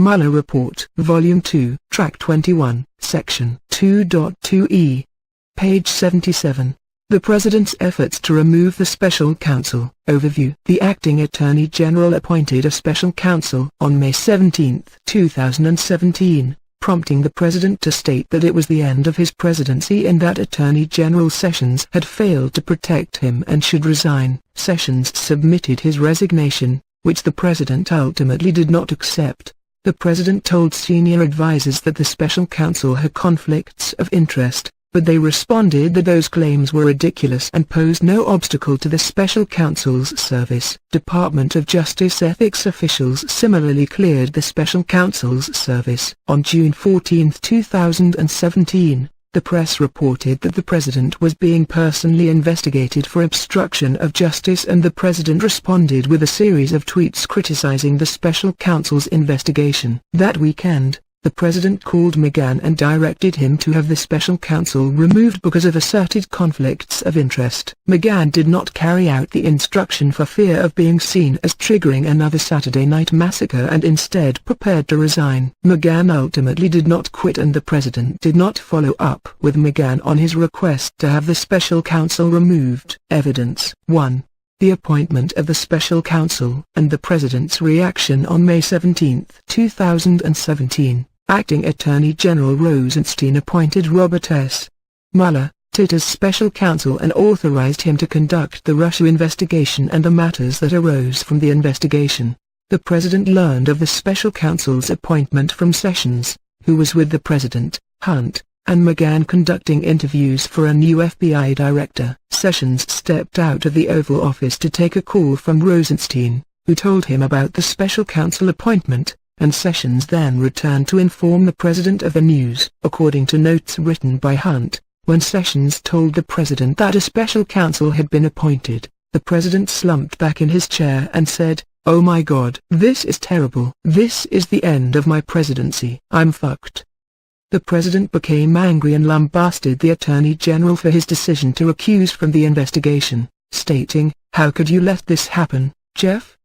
Mueller Report, Volume 2, Track 21, Section 2.2e. Page 77. The President's efforts to remove the special counsel. Overview. The Acting Attorney General appointed a special counsel on May 17, 2017, prompting the President to state that it was the end of his presidency and that Attorney General Sessions had failed to protect him and should resign. Sessions submitted his resignation, which the President ultimately did not accept. The President told senior advisers that the special counsel had conflicts of interest, but they responded that those claims were ridiculous and posed no obstacle to the special counsel's service. Department of Justice ethics officials similarly cleared the special counsel's service. On June 14, 2017, the press reported that the President was being personally investigated for obstruction of justice, and the President responded with a series of tweets criticizing the special counsel's investigation. That weekend, the President called McGahn and directed him to have the special counsel removed because of asserted conflicts of interest. McGahn did not carry out the instruction for fear of being seen as triggering another Saturday night massacre and instead prepared to resign. McGahn ultimately did not quit, and the President did not follow up with McGahn on his request to have the special counsel removed. Evidence 1. The appointment of the special counsel and the President's reaction on May 17, 2017. Acting Attorney General Rosenstein appointed Robert S. Mueller as special counsel and authorized him to conduct the Russia investigation and the matters that arose from the investigation. The President learned of the special counsel's appointment from Sessions, who was with the President, Hunt, and McGahn conducting interviews for a new FBI director. Sessions stepped out of the Oval Office to take a call from Rosenstein, who told him about the special counsel appointment, and Sessions then returned to inform the President of the news. According to notes written by Hunt, when Sessions told the President that a special counsel had been appointed, the President slumped back in his chair and said, "Oh my God, this is terrible. This is the end of my presidency. I'm fucked." The President became angry and lambasted the Attorney General for his decision to recuse from the investigation, stating, "How could you let this happen, Jeff?"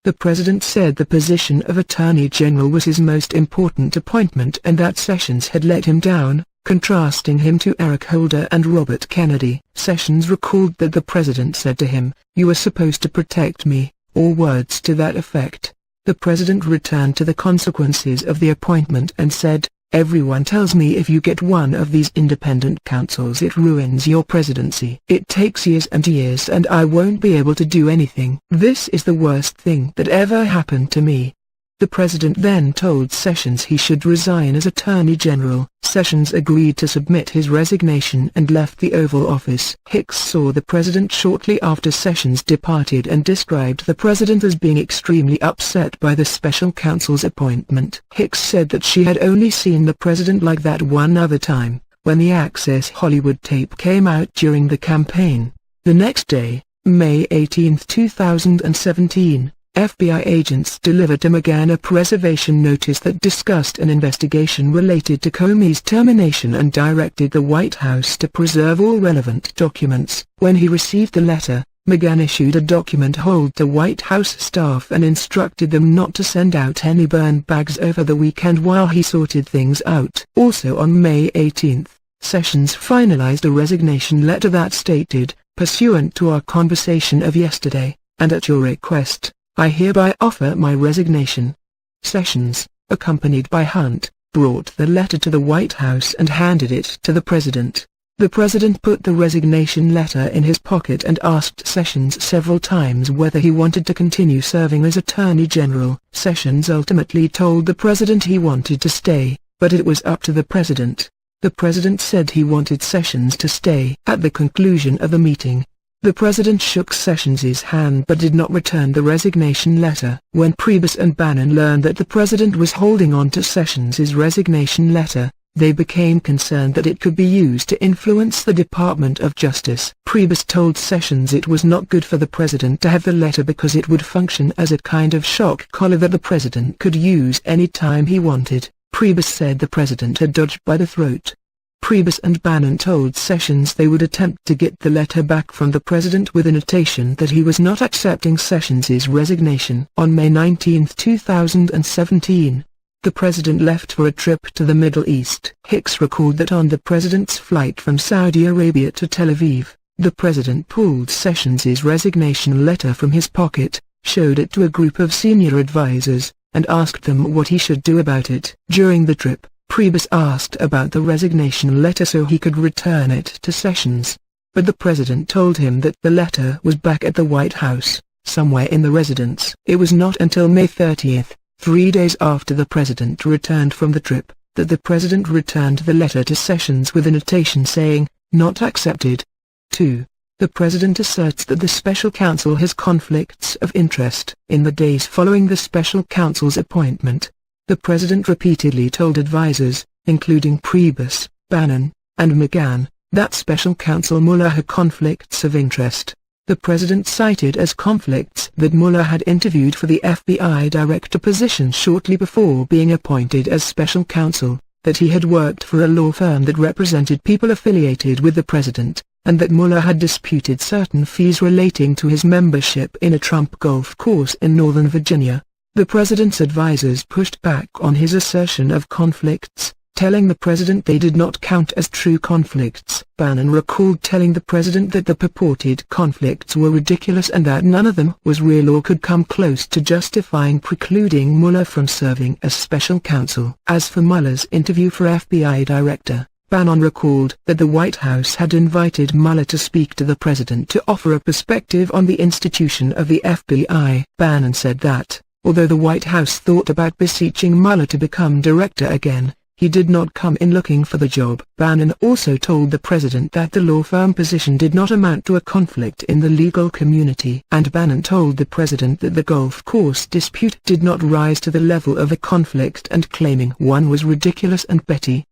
The President said the position of Attorney General was his most important appointment and that Sessions had let him down, contrasting him to Eric Holder and Robert Kennedy. Sessions recalled that the President said to him, "You were supposed to protect me," or words to that effect. The President returned to the consequences of the appointment and said, "Everyone tells me if you get one of these independent counsels it ruins your presidency. It takes years and years and I won't be able to do anything. This is the worst thing that ever happened to me." The President then told Sessions he should resign as Attorney General. Sessions agreed to submit his resignation and left the Oval Office. Hicks saw the President shortly after Sessions departed and described the President as being extremely upset by the special counsel's appointment. Hicks said that she had only seen the President like that one other time, when the Access Hollywood tape came out during the campaign. The next day, May 18, 2017, FBI agents delivered to McGahn a preservation notice that discussed an investigation related to Comey's termination and directed the White House to preserve all relevant documents. When he received the letter, McGahn issued a document hold to White House staff and instructed them not to send out any burn bags over the weekend while he sorted things out. Also on May 18, Sessions finalized a resignation letter that stated, "Pursuant to our conversation of yesterday, and at your request, I hereby offer my resignation." Sessions, accompanied by Hunt, brought the letter to the White House and handed it to the President. The President put the resignation letter in his pocket and asked Sessions several times whether he wanted to continue serving as Attorney General. Sessions ultimately told the President he wanted to stay, but it was up to the President. The President said he wanted Sessions to stay. At the conclusion of the meeting, the President shook Sessions' hand but did not return the resignation letter. When Priebus and Bannon learned that the President was holding on to Sessions' resignation letter, they became concerned that it could be used to influence the Department of Justice. Priebus told Sessions it was not good for the President to have the letter because it would function as a kind of shock collar that the President could use any time he wanted. Priebus said the President had dodged by the throat. Priebus and Bannon told Sessions they would attempt to get the letter back from the President with a notation that he was not accepting Sessions' resignation. On May 19, 2017, the president left for a trip to the Middle East. Hicks recalled that on the president's flight from Saudi Arabia to Tel Aviv, the president pulled Sessions's resignation letter from his pocket, showed it to a group of senior advisers, and asked them what he should do about it. During the trip, Priebus asked about the resignation letter so he could return it to Sessions. But the president told him that the letter was back at the White House, somewhere in the residence. It was not until May 30th, 3 days after the president returned from the trip, that the president returned the letter to Sessions with a notation saying, "Not accepted." 2. The president asserts that the special counsel has conflicts of interest. In the days following the special counsel's appointment, the president repeatedly told advisers, including Priebus, Bannon, and McGahn, that special counsel Mueller had conflicts of interest. The president cited as conflicts that Mueller had interviewed for the FBI director position shortly before being appointed as special counsel, that he had worked for a law firm that represented people affiliated with the president, and that Mueller had disputed certain fees relating to his membership in a Trump golf course in Northern Virginia. The president's advisers pushed back on his assertion of conflicts, telling the president they did not count as true conflicts. Bannon recalled telling the president that the purported conflicts were ridiculous and that none of them was real or could come close to justifying precluding Mueller from serving as special counsel. As for Mueller's interview for FBI director, Bannon recalled that the White House had invited Mueller to speak to the president to offer a perspective on the institution of the FBI. Bannon said that, although the White House thought about beseeching Mueller to become director again, he did not come in looking for the job. Bannon also told the president that the law firm position did not amount to a conflict in the legal community. And Bannon told the president that the golf course dispute did not rise to the level of a conflict and claiming one was ridiculous and petty.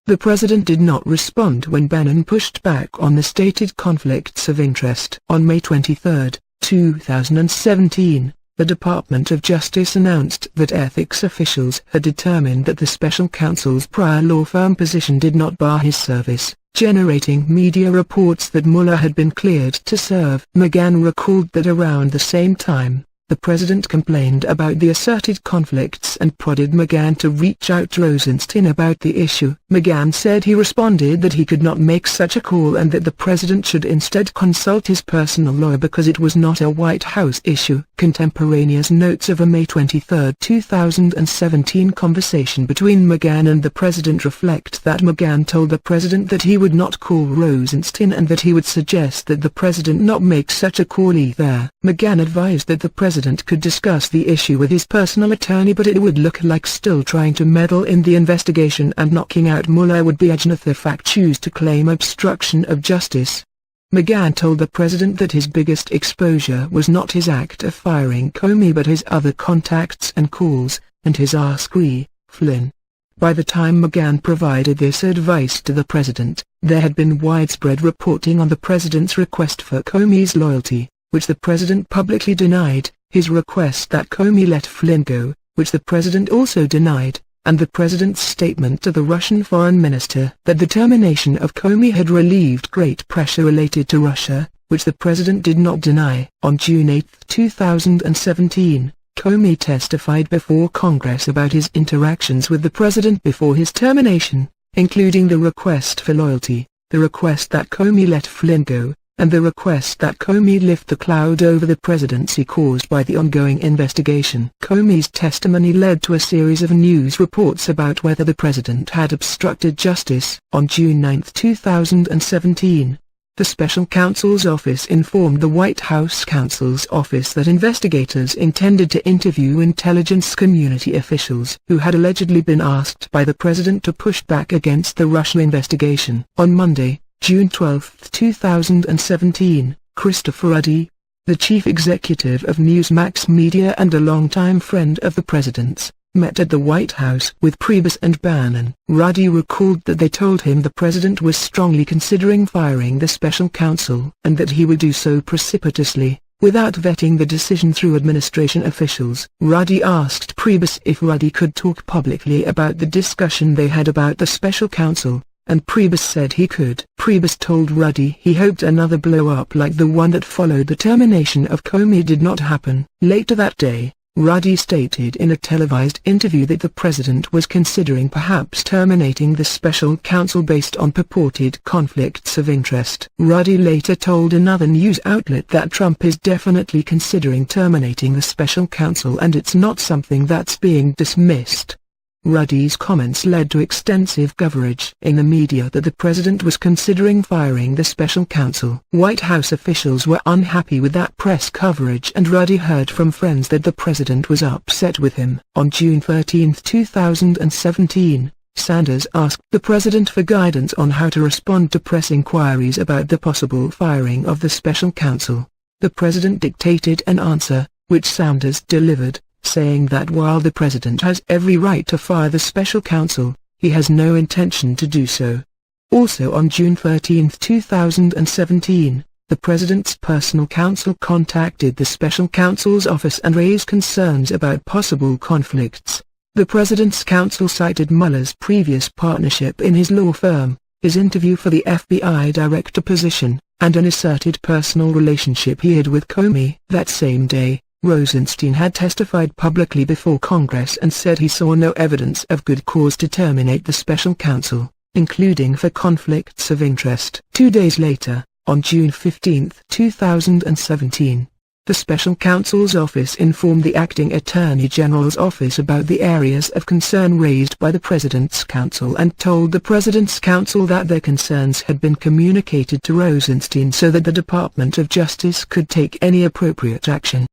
The president did not respond when Bannon pushed back on the stated conflicts of interest. On May 23, 2017, the Department of Justice announced that ethics officials had determined that the special counsel's prior law firm position did not bar his service, generating media reports that Mueller had been cleared to serve. McGahn recalled that around the same time, the president complained about the asserted conflicts and prodded McGahn to reach out to Rosenstein about the issue. McGahn said he responded that he could not make such a call and that the president should instead consult his personal lawyer because it was not a White House issue. Contemporaneous notes of a May 23, 2017 conversation between McGahn and the president reflect that McGahn told the president that he would not call Rosenstein and that he would suggest that the president not make such a call either. McGahn advised that the president could discuss the issue with his personal attorney, but it would look like still trying to meddle in the investigation and knocking out Mueller would be if the fact choose to claim obstruction of justice. McGahn told the president that his biggest exposure was not his act of firing Comey but his other contacts and calls, and his ask Flynn. By the time McGahn provided this advice to the president, there had been widespread reporting on the president's request for Comey's loyalty, which the president publicly denied, his request that Comey let Flynn go, which the president also denied, and the president's statement to the Russian foreign minister that the termination of Comey had relieved great pressure related to Russia, which the president did not deny. On June 8, 2017, Comey testified before Congress about his interactions with the president before his termination, including the request for loyalty, the request that Comey let Flynn go, and the request that Comey lift the cloud over the presidency caused by the ongoing investigation. Comey's testimony led to a series of news reports about whether the president had obstructed justice. On June 9, 2017, the special counsel's office informed the White House counsel's office that investigators intended to interview intelligence community officials who had allegedly been asked by the president to push back against the Russia investigation. On Monday, June 12, 2017, Christopher Ruddy, the chief executive of Newsmax Media and a longtime friend of the president's, met at the White House with Priebus and Bannon. Ruddy recalled that they told him the president was strongly considering firing the special counsel and that he would do so precipitously, without vetting the decision through administration officials. Ruddy asked Priebus if Ruddy could talk publicly about the discussion they had about the special counsel, and Priebus said he could. Priebus told Ruddy he hoped another blow-up like the one that followed the termination of Comey did not happen. Later that day, Ruddy stated in a televised interview that the president was considering perhaps terminating the special counsel based on purported conflicts of interest. Ruddy later told another news outlet that Trump is definitely considering terminating the special counsel and it's not something that's being dismissed. Ruddy's comments led to extensive coverage in the media that the president was considering firing the special counsel. White House officials were unhappy with that press coverage, and Ruddy heard from friends that the president was upset with him. On June 13, 2017, Sanders asked the president for guidance on how to respond to press inquiries about the possible firing of the special counsel. The president dictated an answer, which Sanders delivered, saying that while the president has every right to fire the special counsel, he has no intention to do so. Also on June 13, 2017, the president's personal counsel contacted the special counsel's office and raised concerns about possible conflicts. The president's counsel cited Mueller's previous partnership in his law firm, his interview for the FBI director position, and an asserted personal relationship he had with Comey. That same day, Rosenstein had testified publicly before Congress and said he saw no evidence of good cause to terminate the special counsel, including for conflicts of interest. 2 days later, on June 15, 2017, the special counsel's office informed the acting attorney general's office about the areas of concern raised by the president's counsel and told the president's counsel that their concerns had been communicated to Rosenstein so that the Department of Justice could take any appropriate action.